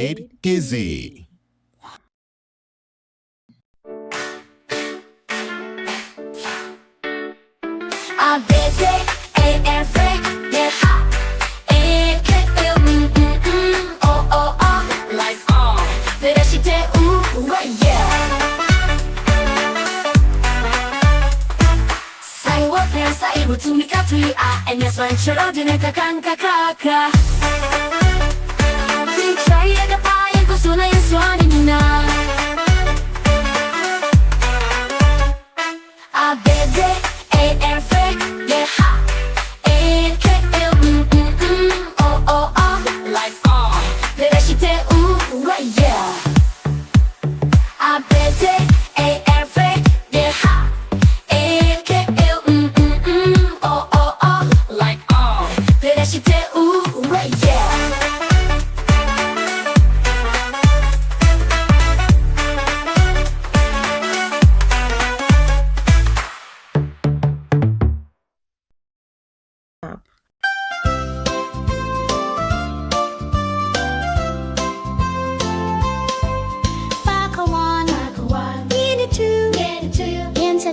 mermaid Gizzy. A, B, D, E, F, G, H, I, K, L, O, O, O, like all. 그래시대 yeah. 사이와 펜 사이로 두니까 Twi Nursery 줄어드는 가강가가가. 빅차이가 파이고 순화의 수원이나. A, B, D, A, F, G, H, I, K, L, O, O, O, like all. 그래시대 yeah. A, B, D, A, F, G, H, I, K, L, O, O, O, like all. 그래시대 yeah.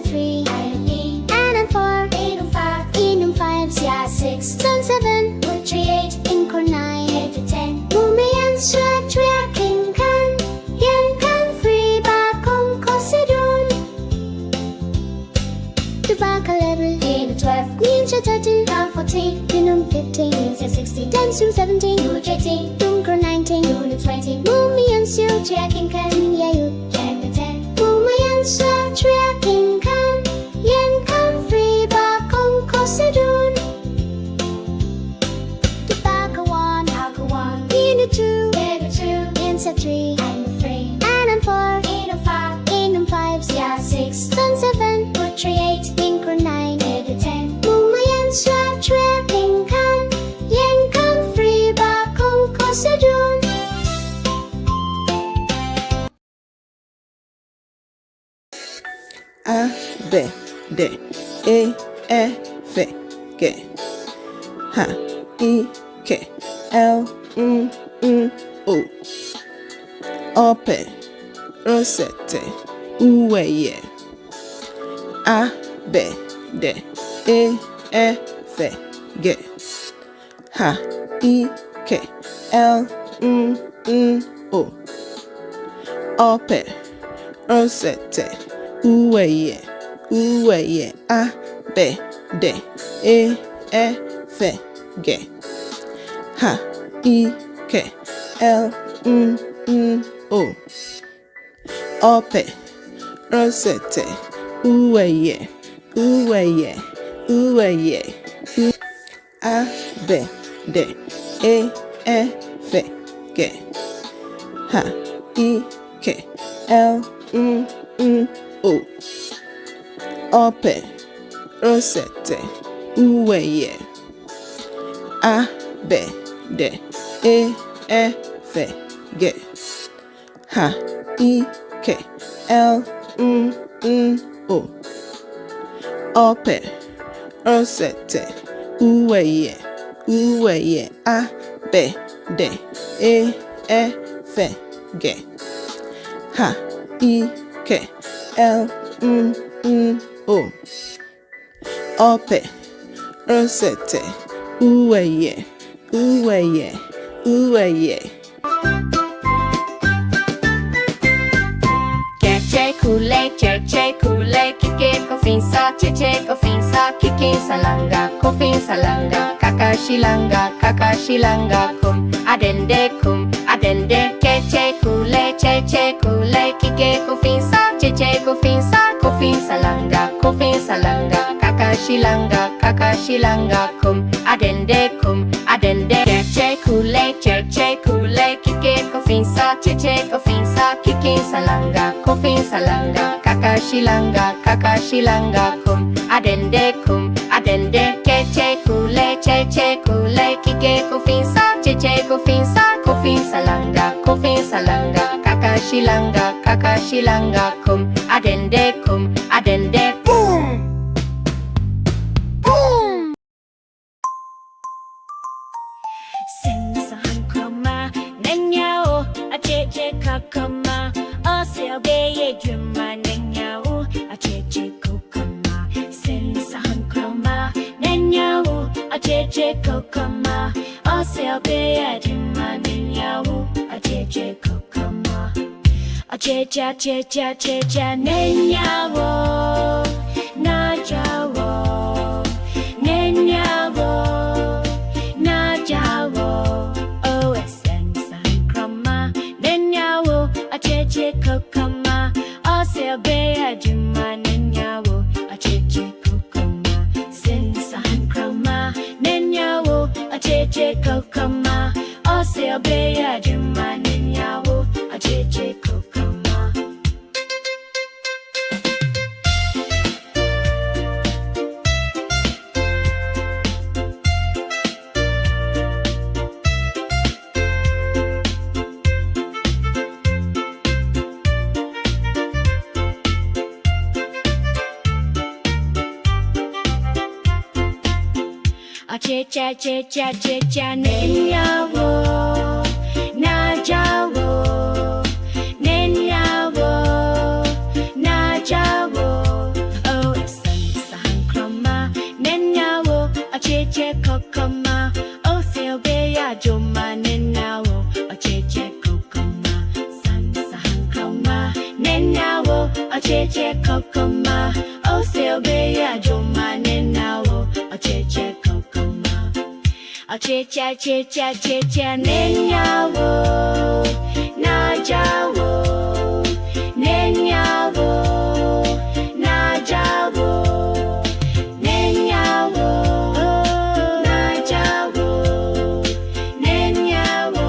Three, and on four, 8 on 5, in on 5, yeah 6, son 7, 3 8, in core 9, 8 to 10. 몸에 연수학 조약행 간, 연간 free 바공 코스론. 두바카 level, in on 12, ninja 13, round 14, in on 15, ninja 16, dance 17, mood 18, 둥글 19, mood 20. 몸에 연수학 조약행 간, yeah you, check the 10. 몸에 연수학 조약행 간. 연간 free 바공 코스론. Tobacco 1, alcohol 1, in 2, in 2, insect 3, I'm free, and on 4, 8 on 5, in on 5, yeah 6, son 7, 3 8, in core 9, 8 to 10. 몸에 연수학 조약행 간, 연간 free 바공 코스론. A, B, D, E, F, G, H, I, K, L, O, O, P, Rosette, Uweye. A, B, D, E, F, G, H, I, K, L, O, O, P, Rosette, Uweye. Uweye. A, B, D, E, F, G, H, I, K, L, O, O, P, Rosette, Uweye. Uweye. Uweye. A, B, D, E, F, G, H, I, K, L, O, O, P, Rosette, Uweye. A, B, D, E, F, G, H, I, K, L, O, O, P, Rosette, Uweye. Uweye. A, B, D, E, F, G, H, I, K, L, O, O, P, Rosette, Uweye. Uweye. Uweye. Che kule kike kofinsa che kofinsa kike salanga kofinsa langa kakashilanga kum adende che kule kike kofinsa che kofinsa langa kakashilanga kum adende che kule kike kofinsa che kofinsa kike salanga kofinsa langa kakashilanga kum adende che kule kike kofinsa che kofinsa langa kakashilanga kum adende boom. Senza ancora ma nenya o Acheche kakama, oselbe juma nenyawo. Acheche kokama, sensa hankroma nenyawo. Acheche kokama, oselbe juma nenyawo. Acheche kokama, achecha checha checha nenyawo. Najawo, nenyawo, najawo. Oh, sensa hankroma nenyawo. Acheche kokama, oselbe juma nenyawo. Acheche kokama, sensa hankroma nenyawo. Acheche kokama, oselbe juma nenyawo. Acheche kokama. Achecha checha checha nenyawo. Najawo, nenyawo, najawo. Oh, sensa hankroma nenyawo. Acheche kokoma, oselbe juma nenyawo. Acheche kokoma, sensa hankroma nenyawo. Acheche kokoma, oselbe juma nenyawo. Acheche kokoma, achecha checha checha nenyawo. Najawo, nenyawo, najawo, nenyawo, najawo, nenyawo,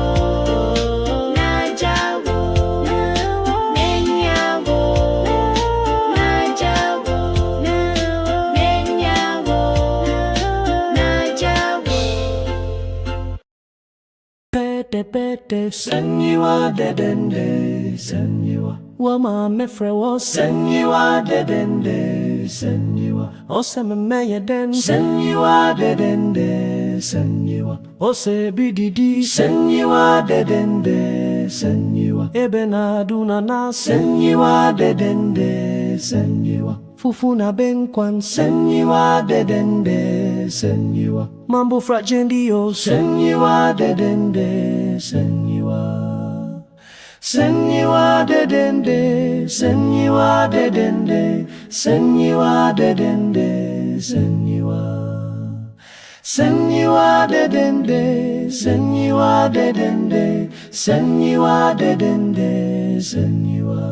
najawo, nenyawo, najawo, nenyawo, najawo. Pete senua dedende senua wama mefre wo senua dedende senua oseme meye den senua dedende senua ose bididi senua dedende senua ebena duna na senua dedende senua fufuna benkwan senua dedende senua mambo fragendio senua dedende senua senua dedende senua dedende senua dedende senua senua dedende senua dedende senua dedende senua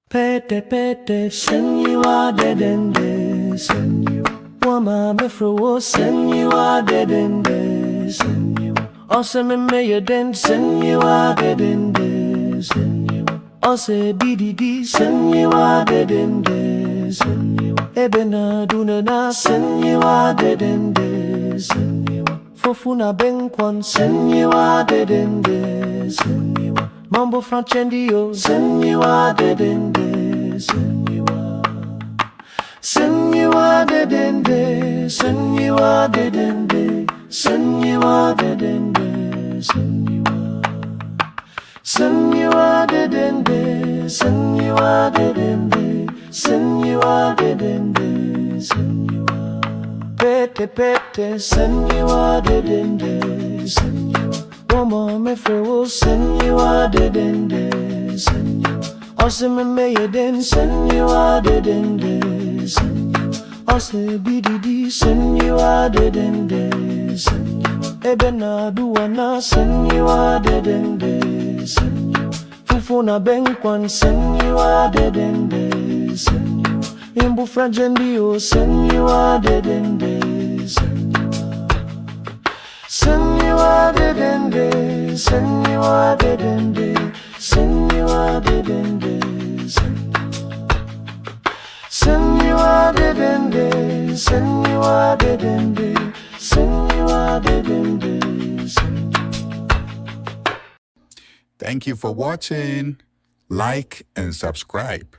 pete senua dedende senua wama mefro wo senua dedende senua oseme meye den senua dedende senua ose bididi senua dedende senua ebena dunana senua dedende senua fofuna benkwan senua dedende senua mambo franchendio senua dedende senua senua dedende senua dedende senua dedende senua senua dedende senua dedende senua dedende senua pete senua dedende senua womo mefre wo senua dedende senua oseme meye den senua dedende senua ose bididi senua dedende senua ebena duwana senua dedende senua fufuna benkwan senua dedende senua imbu fragendio senua dedende senua senua dedende senua dedende senua dedende senua dedende senua dedende senua dedende senua. Thank you for watching. Like and subscribe.